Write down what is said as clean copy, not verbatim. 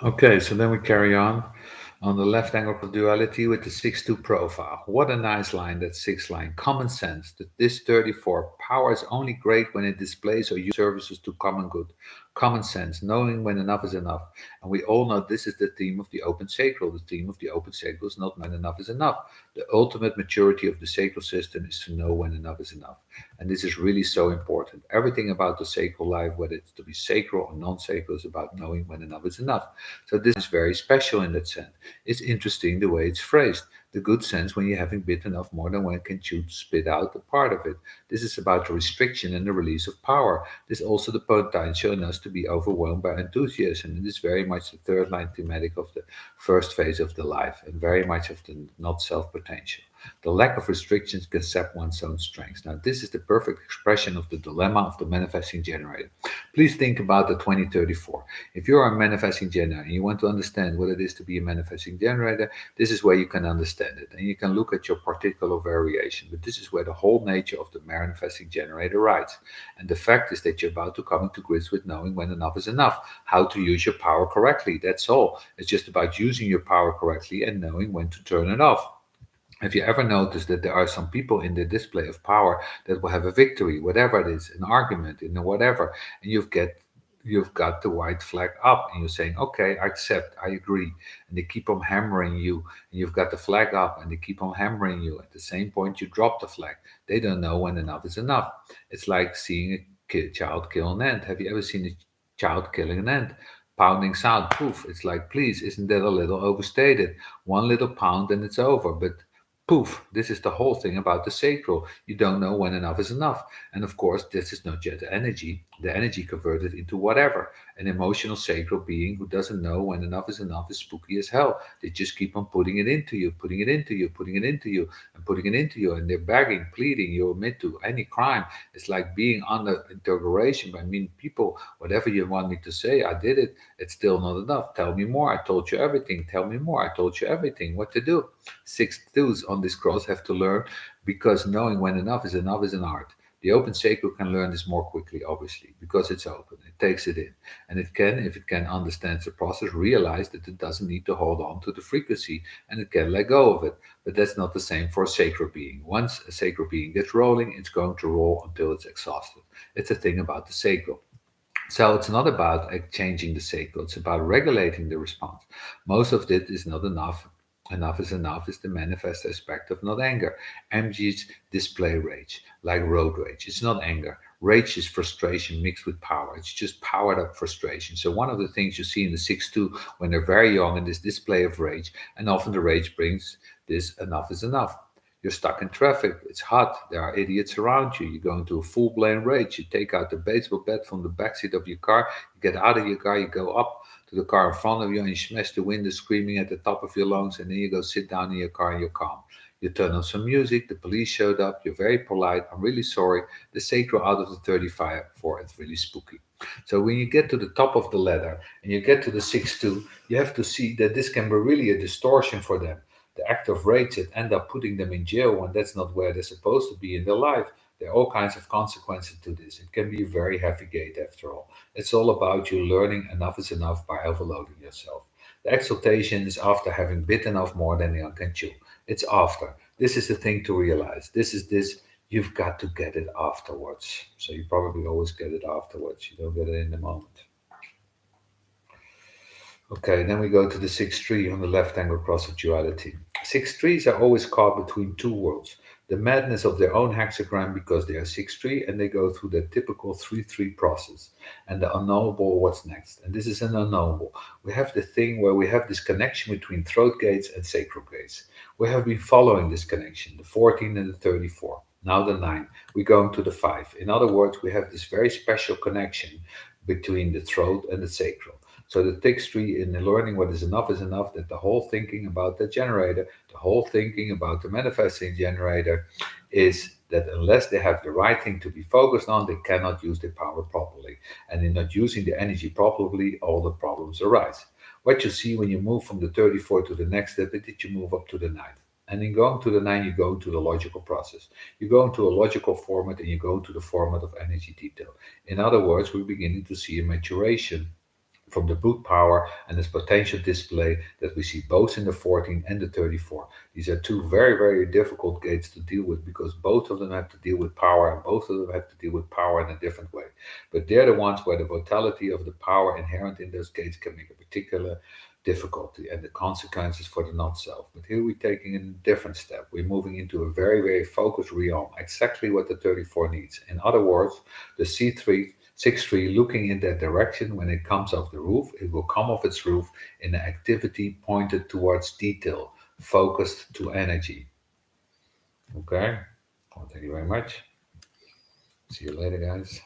Okay, so then we carry on the left angle of duality with the 6-2 profile. What a nice line, that sixth line. Common sense, that this 34, power is only great when it displays or uses services to common good. Common sense, knowing when enough is enough. And we all know this is the theme of the open sacral. The theme of the open sacral is not when enough is enough. The ultimate maturity of the sacral system is to know when enough is enough. And this is really so important. Everything about the sacral life, whether it's to be sacral or non-sacral, is about knowing when enough is enough. So this is very special in that sense. It's interesting the way it's phrased. The good sense when you haven't bitten off more than one can chew to spit out a part of it. This is about the restriction and the release of power. This is also the potential in us to be overwhelmed by enthusiasm. And it is very much the third line thematic of the first phase of the life and very much of the not self potential. The lack of restrictions can sap one's own strength. Now, this is the perfect expression of the dilemma of the manifesting generator. Please think about the 2034. If you're a manifesting generator and you want to understand what it is to be a manifesting generator, this is where you can understand it. And you can look at your particular variation. But this is where the whole nature of the manifesting generator rides. And the fact is that you're about to come into grips with knowing when enough is enough, how to use your power correctly. That's all. It's just about using your power correctly and knowing when to turn it off. Have you ever noticed that there are some people in the display of power that will have a victory, whatever it is, an argument, in whatever, and you've got the white flag up, and you're saying, "Okay, I accept, I agree," and they keep on hammering you, and you've got the flag up, and they keep on hammering you. At the same point, you drop the flag. They don't know when enough is enough. It's like seeing a child kill an ant. Have you ever seen a child killing an ant? Pounding sound, poof. It's like, please, isn't that a little overstated? One little pound and it's over. But poof, this is the whole thing about the sacral. You don't know when enough is enough. And of course, this is not just energy, the energy converted into whatever. An emotional sacral being who doesn't know when enough is spooky as hell. They just keep on putting it into you, putting it into you, putting it into you, and putting it into you. And they're begging, pleading, you admit to any crime. It's like being under interrogation by mean people. Whatever you want me to say, I did it. It's still not enough. Tell me more. I told you everything. Tell me more. I told you everything. What to do? Six twos on this cross have to learn because knowing when enough is an art. The open sacral can learn this more quickly, obviously, because it's open. It takes it in. And it can, if it can understand the process, realize that it doesn't need to hold on to the frequency and it can let go of it. But that's not the same for a sacral being. Once a sacral being gets rolling, it's going to roll until it's exhausted. It's a thing about the sacral. So it's not about changing the sacral, it's about regulating the response. Most of it is not enough. Enough is enough is the manifest aspect of not anger. MGs display rage, like road rage. It's not anger. Rage is frustration mixed with power. It's just powered up frustration. So one of the things you see in the 6-2 when they're very young in this display of rage, and often the rage brings this enough is enough. You're stuck in traffic. It's hot. There are idiots around you. You go into a full blown rage. You take out the baseball bat from the backseat of your car. You get out of your car. You go up to the car in front of you and you smash the window screaming at the top of your lungs. And then you go sit down in your car and you're calm. You turn on some music. The police showed up. You're very polite. I'm really sorry. The sacral out of the 35 for it's really spooky. So when you get to the top of the ladder and you get to the 6-2, you have to see that this can be really a distortion for them. The act of rage that end up putting them in jail when that's not where they're supposed to be in their life. There are all kinds of consequences to this. It can be a very heavy gate after all. It's all about you learning enough is enough by overloading yourself. The exaltation is after having bitten off more than you can chew. It's after. This is the thing to realize. This. You've got to get it afterwards. So you probably always get it afterwards. You don't get it in the moment. Okay, then we go to the 6-3 on the left angle cross of duality. 6-3s are always caught between two worlds. The madness of their own hexagram because they are 6-3 and they go through the typical 3-3 process. And the unknowable, what's next? And this is an unknowable. We have the thing where we have this connection between throat gates and sacral gates. We have been following this connection, the 14 and the 34. Now the 9. We're going to the 5. In other words, we have this very special connection between the throat and the sacral. So the takes three in the learning what is enough, that the whole thinking about the generator, the whole thinking about the manifesting generator is that unless they have the right thing to be focused on, they cannot use their power properly. And in not using the energy properly, all the problems arise. What you see when you move from the 34 to the next step is that you move up to the 9. And in going to the 9, you go into the logical process. You go into a logical format and you go into the format of energy detail. In other words, we're beginning to see a maturation from the boot power and its potential display that we see both in the 14 and the 34. These are two very, very difficult gates to deal with because both of them have to deal with power and both of them have to deal with power in a different way. But they're the ones where the vitality of the power inherent in those gates can make a particular difficulty and the consequences for the not self. But here we're taking a different step. We're moving into a very, very focused realm, exactly what the 34 needs. In other words, the C3 6-3 looking in that direction when it comes off the roof, it will come off its roof in an activity pointed towards detail, focused to energy. Okay? Well, thank you very much. See you later, guys.